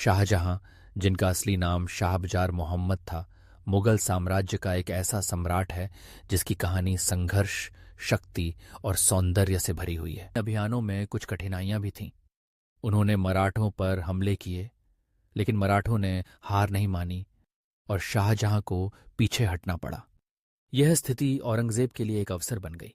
शाहजहां, जिनका असली नाम शाहबजार मोहम्मद था, मुगल साम्राज्य का एक ऐसा सम्राट है जिसकी कहानी संघर्ष, शक्ति और सौंदर्य से भरी हुई है। अभियानों में कुछ कठिनाइयां भी थीं। उन्होंने मराठों पर हमले किए, लेकिन मराठों ने हार नहीं मानी और शाहजहां को पीछे हटना पड़ा। यह स्थिति औरंगजेब के लिए एक अवसर बन गई,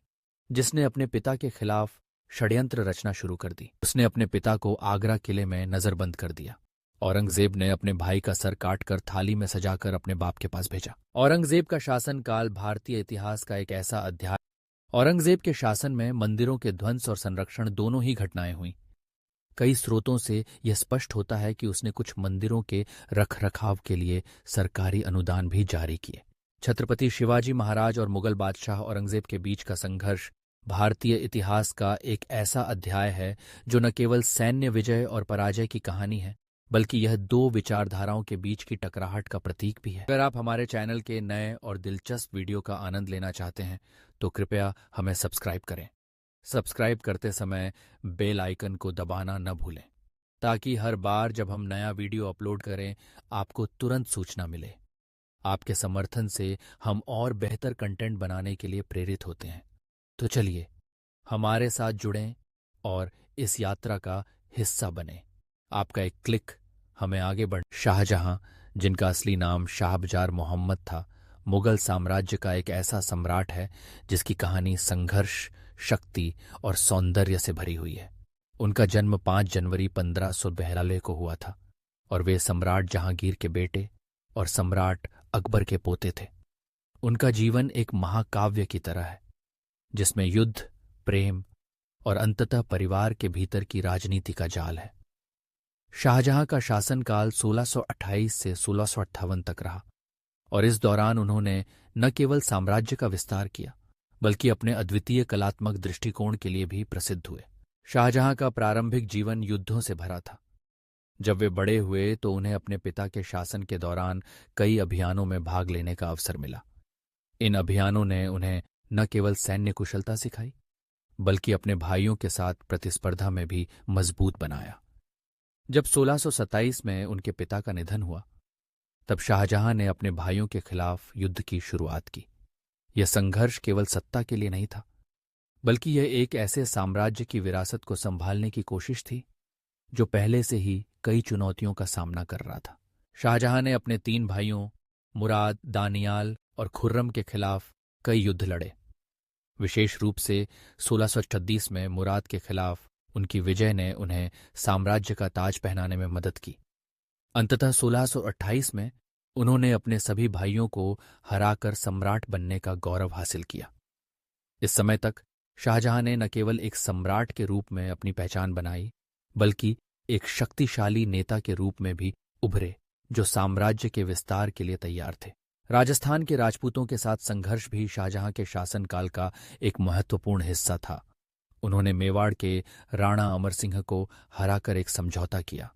जिसने अपने पिता के खिलाफ षड्यंत्र रचना शुरू कर दी। उसने अपने पिता को आगरा किले में नजरबंद कर दिया। औरंगजेब ने अपने भाई का सर काटकर थाली में सजाकर अपने बाप के पास भेजा। औरंगजेब का शासनकाल भारतीय इतिहास का एक ऐसा अध्याय। औरंगजेब के शासन में मंदिरों के ध्वंस और संरक्षण दोनों ही घटनाएं हुई। कई स्रोतों से यह स्पष्ट होता है कि उसने कुछ मंदिरों के रखरखाव के लिए सरकारी अनुदान भी जारी किए। छत्रपति शिवाजी महाराज और मुगल बादशाह औरंगजेब के बीच का संघर्ष भारतीय इतिहास का एक ऐसा अध्याय है जो न केवल सैन्य विजय और पराजय की कहानी है, बल्कि यह दो विचारधाराओं के बीच की टकराहट का प्रतीक भी है। अगर आप हमारे चैनल के नए और दिलचस्प वीडियो का आनंद लेना चाहते हैं तो कृपया हमें सब्सक्राइब करें। सब्सक्राइब करते समय बेल आइकन को दबाना न भूलें, ताकि हर बार जब हम नया वीडियो अपलोड करें आपको तुरंत सूचना मिले। आपके समर्थन से हम और बेहतर कंटेंट बनाने के लिए प्रेरित होते हैं। तो चलिए हमारे साथ जुड़ें और इस यात्रा का हिस्सा बने। आपका एक क्लिक हमें आगे बढ़। शाहजहां, जिनका असली नाम शाहबजार मोहम्मद था, मुगल साम्राज्य का एक ऐसा सम्राट है जिसकी कहानी संघर्ष, शक्ति और सौंदर्य से भरी हुई है। उनका जन्म 5 जनवरी 1542 को हुआ था और वे सम्राट जहांगीर के बेटे और सम्राट अकबर के पोते थे। उनका जीवन एक महाकाव्य की तरह है, जिसमें युद्ध, प्रेम और अंततः परिवार के भीतर की राजनीति का जाल है। शाहजहां का शासनकाल 1628 से 1658 तक रहा और इस दौरान उन्होंने न केवल साम्राज्य का विस्तार किया, बल्कि अपने अद्वितीय कलात्मक दृष्टिकोण के लिए भी प्रसिद्ध हुए। शाहजहां का प्रारंभिक जीवन युद्धों से भरा था। जब वे बड़े हुए तो उन्हें अपने पिता के शासन के दौरान कई अभियानों में भाग लेने का अवसर मिला। इन अभियानों ने उन्हें न केवल सैन्य कुशलता सिखाई, बल्कि अपने भाइयों के साथ प्रतिस्पर्धा में भी मजबूत बनाया। जब 1627 में उनके पिता का निधन हुआ, तब शाहजहां ने अपने भाइयों के खिलाफ युद्ध की शुरुआत की। यह संघर्ष केवल सत्ता के लिए नहीं था, बल्कि यह एक ऐसे साम्राज्य की विरासत को संभालने की कोशिश थी जो पहले से ही कई चुनौतियों का सामना कर रहा था। शाहजहां ने अपने 3 भाइयों मुराद, दानियाल और खुर्रम के खिलाफ कई युद्ध लड़े। विशेष रूप से 1636 में मुराद के खिलाफ उनकी विजय ने उन्हें साम्राज्य का ताज पहनाने में मदद की। अंततः 1628 में उन्होंने अपने सभी भाइयों को हराकर सम्राट बनने का गौरव हासिल किया। इस समय तक शाहजहां ने न केवल एक सम्राट के रूप में अपनी पहचान बनाई, बल्कि एक शक्तिशाली नेता के रूप में भी उभरे जो साम्राज्य के विस्तार के लिए तैयार थे। राजस्थान के राजपूतों के साथ संघर्ष भी शाहजहां के शासनकाल का एक महत्वपूर्ण हिस्सा था। उन्होंने मेवाड़ के राणा अमर सिंह को हराकर एक समझौता किया,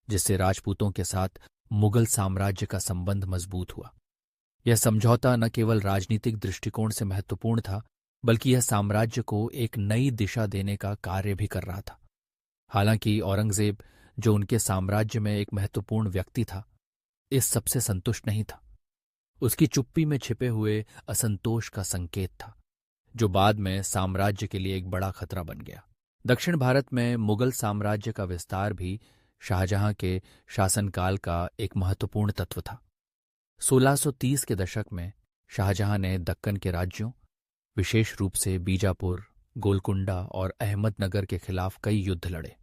जिससे राजपूतों के साथ मुगल साम्राज्य का संबंध मजबूत हुआ। यह समझौता न केवल राजनीतिक दृष्टिकोण से महत्वपूर्ण था, बल्कि यह साम्राज्य को एक नई दिशा देने का कार्य भी कर रहा था। हालांकि औरंगजेब, जो उनके साम्राज्य में एक महत्वपूर्ण व्यक्ति था, इस सबसे संतुष्ट नहीं था। उसकी चुप्पी में छिपे हुए असंतोष का संकेत था, जो बाद में साम्राज्य के लिए एक बड़ा खतरा बन गया। दक्षिण भारत में मुगल साम्राज्य का विस्तार भी शाहजहां के शासनकाल का एक महत्वपूर्ण तत्व था। 1630 के दशक में शाहजहां ने दक्कन के राज्यों, विशेष रूप से बीजापुर, गोलकुंडा और अहमदनगर के खिलाफ कई युद्ध लड़े।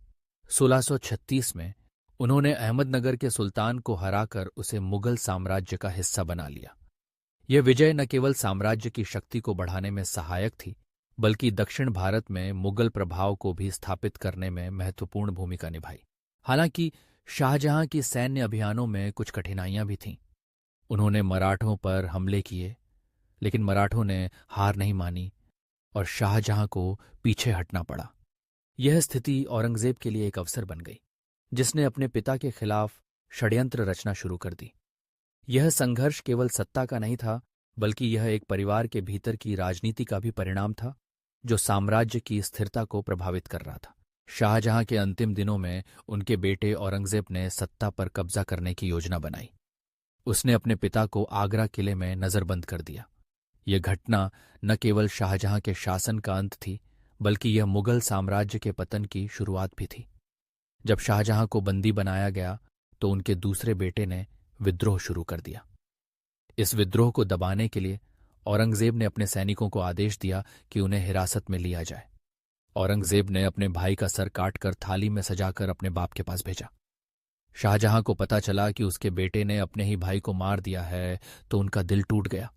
1636 में उन्होंने अहमदनगर के सुल्तान को हराकर उसे मुगल साम्राज्य का हिस्सा बना लिया। यह विजय न केवल साम्राज्य की शक्ति को बढ़ाने में सहायक थी, बल्कि दक्षिण भारत में मुगल प्रभाव को भी स्थापित करने में महत्वपूर्ण भूमिका निभाई। हालांकि शाहजहां की सैन्य अभियानों में कुछ कठिनाइयां भी थीं। उन्होंने मराठों पर हमले किए, लेकिन मराठों ने हार नहीं मानी और शाहजहां को पीछे हटना पड़ा। यह स्थिति औरंगजेब के लिए एक अवसर बन गई, जिसने अपने पिता के खिलाफ षड्यंत्र रचना शुरू कर दी। यह संघर्ष केवल सत्ता का नहीं था, बल्कि यह एक परिवार के भीतर की राजनीति का भी परिणाम था, जो साम्राज्य की स्थिरता को प्रभावित कर रहा था। शाहजहां के अंतिम दिनों में उनके बेटे औरंगजेब ने सत्ता पर कब्जा करने की योजना बनाई। उसने अपने पिता को आगरा किले में नजरबंद कर दिया। यह घटना न केवल शाहजहां के शासन का अंत थी, बल्कि यह मुगल साम्राज्य के पतन की शुरुआत भी थी। जब शाहजहां को बंदी बनाया गया तो उनके दूसरे बेटे ने विद्रोह शुरू कर दिया। इस विद्रोह को दबाने के लिए औरंगजेब ने अपने सैनिकों को आदेश दिया कि उन्हें हिरासत में लिया जाए। औरंगजेब ने अपने भाई का सर काटकर थाली में सजाकर अपने बाप के पास भेजा। शाहजहां को पता चला कि उसके बेटे ने अपने ही भाई को मार दिया है तो उनका दिल टूट गया।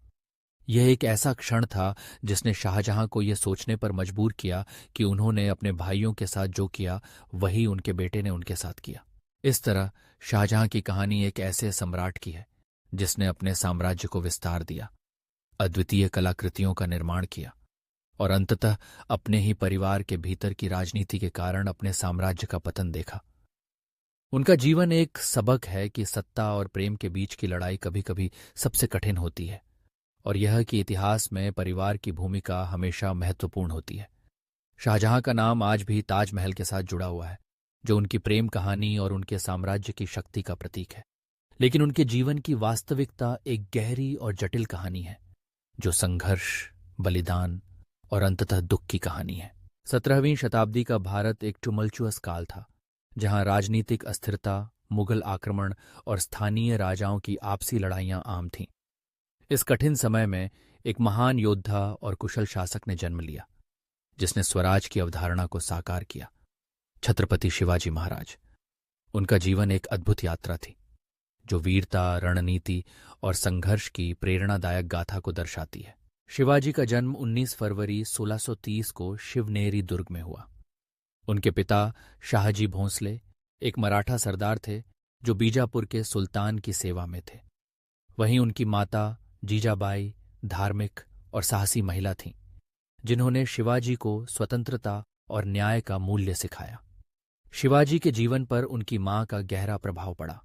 यह एक ऐसा क्षण था जिसने शाहजहां को यह सोचने पर मजबूर किया कि उन्होंने अपने भाइयों के साथ जो किया वही उनके बेटे ने उनके साथ किया। इस तरह शाहजहां की कहानी एक ऐसे सम्राट की है जिसने अपने साम्राज्य को विस्तार दिया, अद्वितीय कलाकृतियों का निर्माण किया और अंततः अपने ही परिवार के भीतर की राजनीति के कारण अपने साम्राज्य का पतन देखा। उनका जीवन एक सबक है कि सत्ता और प्रेम के बीच की लड़ाई कभी कभी सबसे कठिन होती है, और यह कि इतिहास में परिवार की भूमिका हमेशा महत्वपूर्ण होती है। शाहजहां का नाम आज भी ताजमहल के साथ जुड़ा हुआ है, जो उनकी प्रेम कहानी और उनके साम्राज्य की शक्ति का प्रतीक है। लेकिन उनके जीवन की वास्तविकता एक गहरी और जटिल कहानी है, जो संघर्ष, बलिदान और अंततः दुख की कहानी है। 17वीं शताब्दी का भारत एक टुमल्चुअस काल था, जहां राजनीतिक अस्थिरता, मुगल आक्रमण और स्थानीय राजाओं की आपसी लड़ाइयां आम थीं। इस कठिन समय में एक महान योद्धा और कुशल शासक ने जन्म लिया, जिसने स्वराज की अवधारणा को साकार किया, छत्रपति शिवाजी महाराज। उनका जीवन एक अद्भुत यात्रा थी, जो वीरता, रणनीति और संघर्ष की प्रेरणादायक गाथा को दर्शाती है। शिवाजी का जन्म 19 फरवरी 1630 को शिवनेरी दुर्ग में हुआ। उनके पिता शाहजी भोंसले एक मराठा सरदार थे जो बीजापुर के सुल्तान की सेवा में थे। वहीं उनकी माता जीजाबाई धार्मिक और साहसी महिला थीं, जिन्होंने शिवाजी को स्वतंत्रता और न्याय का मूल्य सिखाया। शिवाजी के जीवन पर उनकी मां का गहरा प्रभाव पड़ा।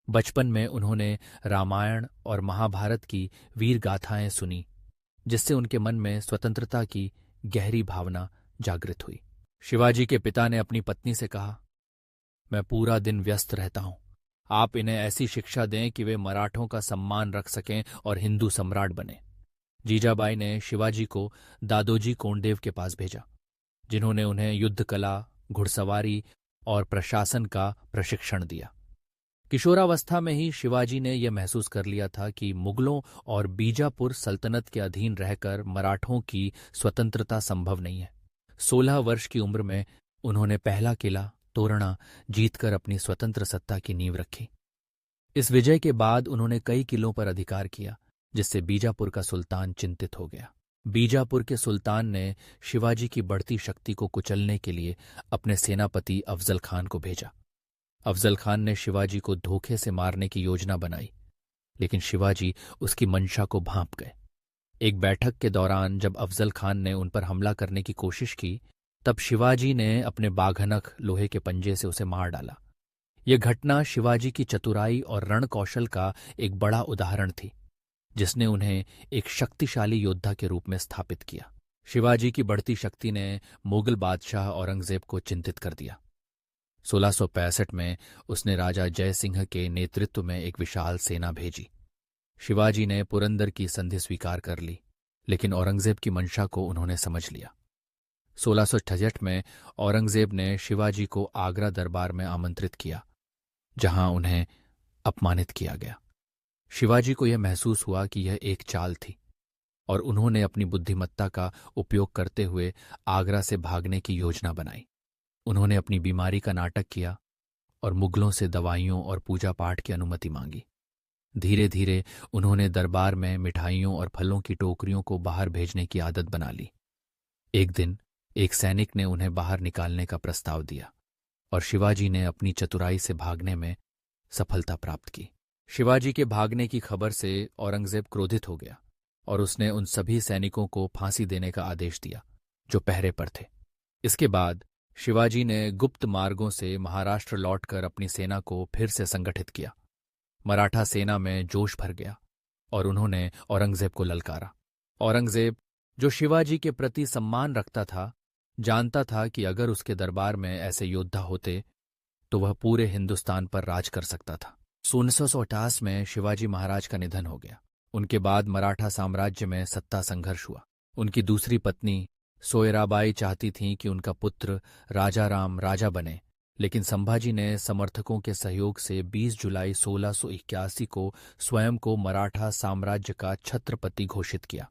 बचपन में उन्होंने रामायण और महाभारत की वीर गाथाएं सुनी, जिससे उनके मन में स्वतंत्रता की गहरी भावना जागृत हुई। शिवाजी के पिता ने अपनी पत्नी से कहा, मैं पूरा दिन व्यस्त रहता हूं, आप इन्हें ऐसी शिक्षा दें कि वे मराठों का सम्मान रख सकें और हिंदू सम्राट बने। जीजाबाई ने शिवाजी को दादोजी कोंडदेव के पास भेजा, जिन्होंने उन्हें युद्ध कला, घुड़सवारी और प्रशासन का प्रशिक्षण दिया। किशोरावस्था में ही शिवाजी ने यह महसूस कर लिया था कि मुगलों और बीजापुर सल्तनत के अधीन रहकर मराठों की स्वतंत्रता संभव नहीं है। 16 वर्ष की उम्र में उन्होंने पहला किला तोरणा जीतकर अपनी स्वतंत्र सत्ता की नींव रखी। इस विजय के बाद उन्होंने कई किलों पर अधिकार किया, जिससे बीजापुर का सुल्तान चिंतित हो गया। बीजापुर के सुल्तान ने शिवाजी की बढ़ती शक्ति को कुचलने के लिए अपने सेनापति अफजल खान को भेजा। अफजल खान ने शिवाजी को धोखे से मारने की योजना बनाई, लेकिन शिवाजी उसकी मंशा को भांप गए। एक बैठक के दौरान जब अफजल खान ने उन पर हमला करने की कोशिश की, तब शिवाजी ने अपने बाघनख लोहे के पंजे से उसे मार डाला। यह घटना शिवाजी की चतुराई और रण कौशल का एक बड़ा उदाहरण थी, जिसने उन्हें एक शक्तिशाली योद्धा के रूप में स्थापित किया। शिवाजी की बढ़ती शक्ति ने मुगल बादशाह औरंगजेब को चिंतित कर दिया। 1665 में उसने राजा जय सिंह के नेतृत्व में एक विशाल सेना भेजी। शिवाजी ने पुरंदर की संधि स्वीकार कर ली, लेकिन औरंगजेब की मंशा को उन्होंने समझ लिया। 1666 में औरंगजेब ने शिवाजी को आगरा दरबार में आमंत्रित किया, जहां उन्हें अपमानित किया गया। शिवाजी को यह महसूस हुआ कि यह एक चाल थी, और उन्होंने अपनी बुद्धिमत्ता का उपयोग करते हुए आगरा से भागने की योजना बनाई। उन्होंने अपनी बीमारी का नाटक किया और मुगलों से दवाइयों और पूजा पाठ की अनुमति मांगी। धीरे धीरे उन्होंने दरबार में मिठाइयों और फलों की टोकरियों को बाहर भेजने की आदत बना ली। एक दिन एक सैनिक ने उन्हें बाहर निकालने का प्रस्ताव दिया, और शिवाजी ने अपनी चतुराई से भागने में सफलता प्राप्त की। शिवाजी के भागने की खबर से औरंगजेब क्रोधित हो गया, और उसने उन सभी सैनिकों को फांसी देने का आदेश दिया जो पहरे पर थे। इसके बाद शिवाजी ने गुप्त मार्गों से महाराष्ट्र लौटकर अपनी सेना को फिर से संगठित किया। मराठा सेना में जोश भर गया और उन्होंने औरंगजेब को ललकारा। औरंगजेब, जो शिवाजी के प्रति सम्मान रखता था, जानता था कि अगर उसके दरबार में ऐसे योद्धा होते तो वह पूरे हिंदुस्तान पर राज कर सकता था। 1650 में शिवाजी महाराज का निधन हो गया। उनके बाद मराठा साम्राज्य में सत्ता संघर्ष हुआ। उनकी दूसरी पत्नी सोयराबाई चाहती थीं कि उनका पुत्र राजाराम राजा बने, लेकिन संभाजी ने समर्थकों के सहयोग से 20 जुलाई 1681 को स्वयं को मराठा साम्राज्य का छत्रपति घोषित किया।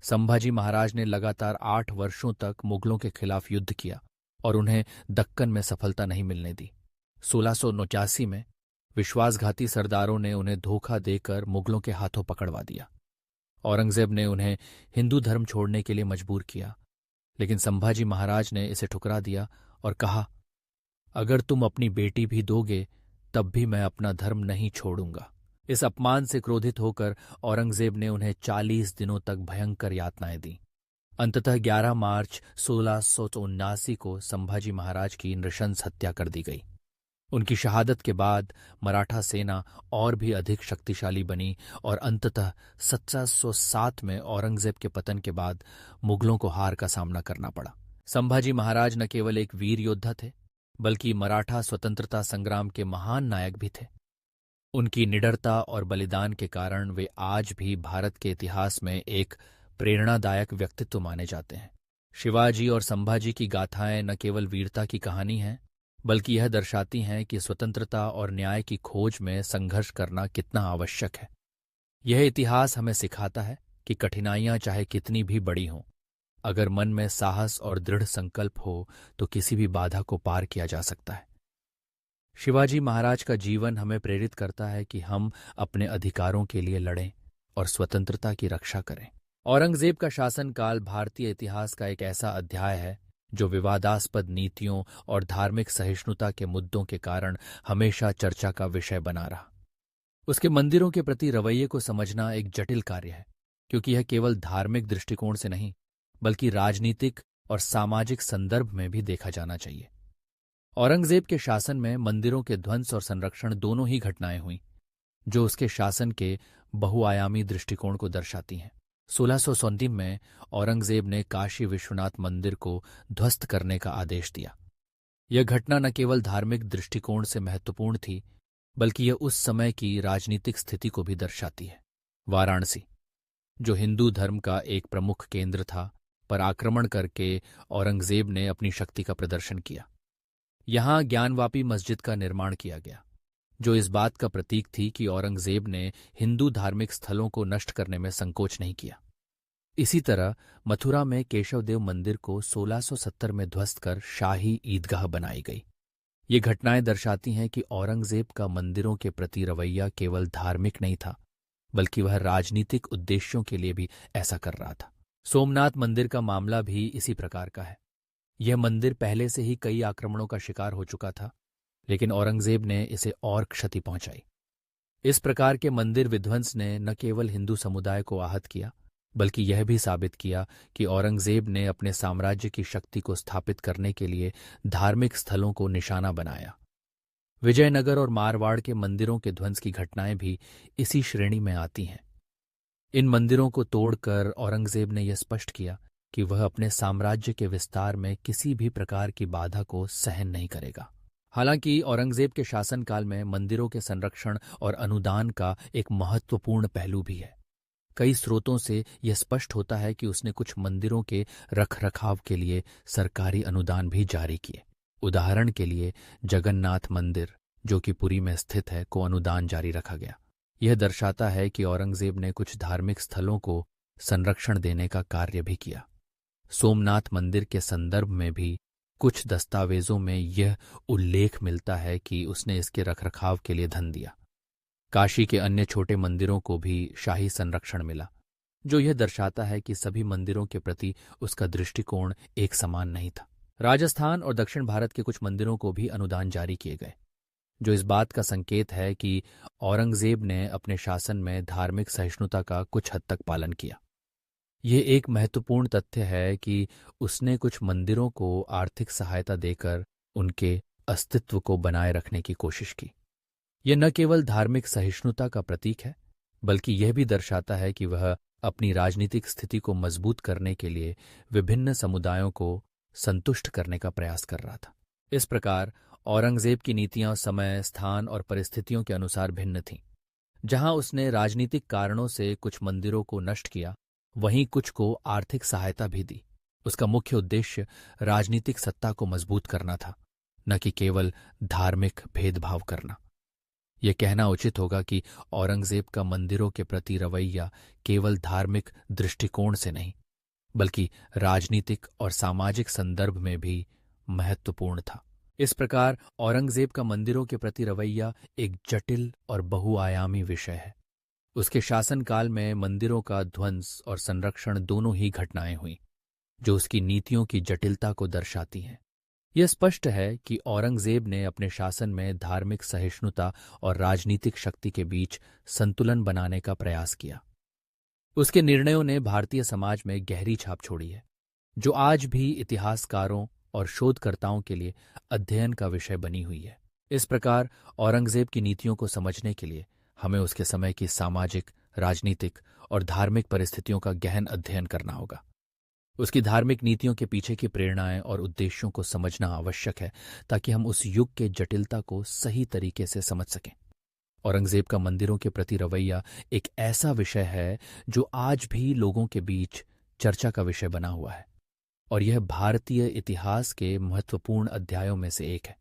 संभाजी महाराज ने लगातार 8 वर्षों तक मुगलों के खिलाफ युद्ध किया और उन्हें दक्कन में सफलता नहीं मिलने दी। 1689 में विश्वासघाती सरदारों ने उन्हें धोखा देकर मुगलों के हाथों पकड़वा दिया। औरंगजेब ने उन्हें हिंदू धर्म छोड़ने के लिए मजबूर किया, लेकिन संभाजी महाराज ने इसे ठुकरा दिया और कहा, अगर तुम अपनी बेटी भी दोगे तब भी मैं अपना धर्म नहीं छोड़ूंगा। इस अपमान से क्रोधित होकर औरंगजेब ने उन्हें 40 दिनों तक भयंकर यातनाएं दी। अंततः 11 मार्च 1679 को संभाजी महाराज की नृशंस हत्या कर दी गई। उनकी शहादत के बाद मराठा सेना और भी अधिक शक्तिशाली बनी और अंततः 1707 में औरंगजेब के पतन के बाद मुगलों को हार का सामना करना पड़ा। संभाजी महाराज न केवल एक वीर योद्धा थे, बल्कि मराठा स्वतंत्रता संग्राम के महान नायक भी थे। उनकी निडरता और बलिदान के कारण वे आज भी भारत के इतिहास में एक प्रेरणादायक व्यक्तित्व माने जाते हैं। शिवाजी और संभाजी की गाथाएं न केवल वीरता की कहानी हैं, बल्कि यह दर्शाती हैं कि स्वतंत्रता और न्याय की खोज में संघर्ष करना कितना आवश्यक है। यह इतिहास हमें सिखाता है कि कठिनाइयां चाहे कितनी भी बड़ी हों, अगर मन में साहस और दृढ़ संकल्प हो तो किसी भी बाधा को पार किया जा सकता है। शिवाजी महाराज का जीवन हमें प्रेरित करता है कि हम अपने अधिकारों के लिए लड़ें और स्वतंत्रता की रक्षा करें। औरंगजेब का शासनकाल भारतीय इतिहास का एक ऐसा अध्याय है जो विवादास्पद नीतियों और धार्मिक सहिष्णुता के मुद्दों के कारण हमेशा चर्चा का विषय बना रहा। उसके मंदिरों के प्रति रवैये को समझना एक जटिल कार्य है, क्योंकि यह केवल धार्मिक दृष्टिकोण से नहीं, बल्कि राजनीतिक और सामाजिक संदर्भ में भी देखा जाना चाहिए। औरंगजेब के शासन में मंदिरों के ध्वंस और संरक्षण दोनों ही घटनाएं हुईं, जो उसके शासन के बहुआयामी दृष्टिकोण को दर्शाती हैं। 1637 में औरंगजेब ने काशी विश्वनाथ मंदिर को ध्वस्त करने का आदेश दिया। यह घटना न केवल धार्मिक दृष्टिकोण से महत्वपूर्ण थी, बल्कि यह उस समय की राजनीतिक स्थिति को भी दर्शाती है। वाराणसी, जो हिंदू धर्म का एक प्रमुख केंद्र था, पर आक्रमण करके औरंगजेब ने अपनी शक्ति का प्रदर्शन किया। यहां ज्ञानवापी मस्जिद का निर्माण किया गया, जो इस बात का प्रतीक थी कि औरंगजेब ने हिंदू धार्मिक स्थलों को नष्ट करने में संकोच नहीं किया। इसी तरह मथुरा में केशवदेव मंदिर को 1670 में ध्वस्त कर शाही ईदगाह बनाई गई। ये घटनाएं दर्शाती हैं कि औरंगजेब का मंदिरों के प्रति रवैया केवल धार्मिक नहीं था, बल्कि वह राजनीतिक उद्देश्यों के लिए भी ऐसा कर रहा था। सोमनाथ मंदिर का मामला भी इसी प्रकार का है। यह मंदिर पहले से ही कई आक्रमणों का शिकार हो चुका था, लेकिन औरंगजेब ने इसे और क्षति पहुंचाई। इस प्रकार के मंदिर विध्वंस ने न केवल हिंदू समुदाय को आहत किया, बल्कि यह भी साबित किया कि औरंगजेब ने अपने साम्राज्य की शक्ति को स्थापित करने के लिए धार्मिक स्थलों को निशाना बनाया। विजयनगर और मारवाड़ के मंदिरों के ध्वंस की घटनाएं भी इसी श्रेणी में आती हैं। इन मंदिरों को तोड़कर औरंगजेब ने यह स्पष्ट किया कि वह अपने साम्राज्य के विस्तार में किसी भी प्रकार की बाधा को सहन नहीं करेगा। हालांकि औरंगजेब के शासनकाल में मंदिरों के संरक्षण और अनुदान का एक महत्वपूर्ण पहलू भी है। कई स्रोतों से यह स्पष्ट होता है कि उसने कुछ मंदिरों के रखरखाव के लिए सरकारी अनुदान भी जारी किए। उदाहरण के लिए जगन्नाथ मंदिर, जो कि पुरी में स्थित है, को अनुदान जारी रखा गया। यह दर्शाता है कि औरंगजेब ने कुछ धार्मिक स्थलों को संरक्षण देने का कार्य भी किया। सोमनाथ मंदिर के संदर्भ में भी कुछ दस्तावेजों में यह उल्लेख मिलता है कि उसने इसके रखरखाव के लिए धन दिया। काशी के अन्य छोटे मंदिरों को भी शाही संरक्षण मिला, जो यह दर्शाता है कि सभी मंदिरों के प्रति उसका दृष्टिकोण एक समान नहीं था। राजस्थान और दक्षिण भारत के कुछ मंदिरों को भी अनुदान जारी किए गए, जो इस बात का संकेत है कि औरंगजेब ने अपने शासन में धार्मिक सहिष्णुता का कुछ हद तक पालन किया। यह एक महत्वपूर्ण तथ्य है कि उसने कुछ मंदिरों को आर्थिक सहायता देकर उनके अस्तित्व को बनाए रखने की कोशिश की। यह न केवल धार्मिक सहिष्णुता का प्रतीक है, बल्कि यह भी दर्शाता है कि वह अपनी राजनीतिक स्थिति को मजबूत करने के लिए विभिन्न समुदायों को संतुष्ट करने का प्रयास कर रहा था। इस प्रकार औरंगजेब की नीतियां समय, स्थान और परिस्थितियों के अनुसार भिन्न थीं। जहां उसने राजनीतिक कारणों से कुछ मंदिरों को नष्ट किया, वहीं कुछ को आर्थिक सहायता भी दी। उसका मुख्य उद्देश्य राजनीतिक सत्ता को मजबूत करना था, न कि केवल धार्मिक भेदभाव करना। यह कहना उचित होगा कि औरंगजेब का मंदिरों के प्रति रवैया केवल धार्मिक दृष्टिकोण से नहीं, बल्कि राजनीतिक और सामाजिक संदर्भ में भी महत्वपूर्ण था। इस प्रकार औरंगजेब का मंदिरों के प्रति रवैया एक जटिल और बहुआयामी विषय है। उसके शासनकाल में मंदिरों का ध्वंस और संरक्षण दोनों ही घटनाएं हुईं, जो उसकी नीतियों की जटिलता को दर्शाती हैं। यह स्पष्ट है कि औरंगजेब ने अपने शासन में धार्मिक सहिष्णुता और राजनीतिक शक्ति के बीच संतुलन बनाने का प्रयास किया। उसके निर्णयों ने भारतीय समाज में गहरी छाप छोड़ी है, जो आज भी इतिहासकारों और शोधकर्ताओं के लिए अध्ययन का विषय बनी हुई है। इस प्रकार औरंगजेब की नीतियों को समझने के लिए हमें उसके समय की सामाजिक, राजनीतिक और धार्मिक परिस्थितियों का गहन अध्ययन करना होगा। उसकी धार्मिक नीतियों के पीछे की प्रेरणाएं और उद्देश्यों को समझना आवश्यक है, ताकि हम उस युग के जटिलता को सही तरीके से समझ सकें। औरंगजेब का मंदिरों के प्रति रवैया एक ऐसा विषय है जो आज भी लोगों के बीच चर्चा का विषय बना हुआ है, और यह भारतीय इतिहास के महत्वपूर्ण अध्यायों में से एक है।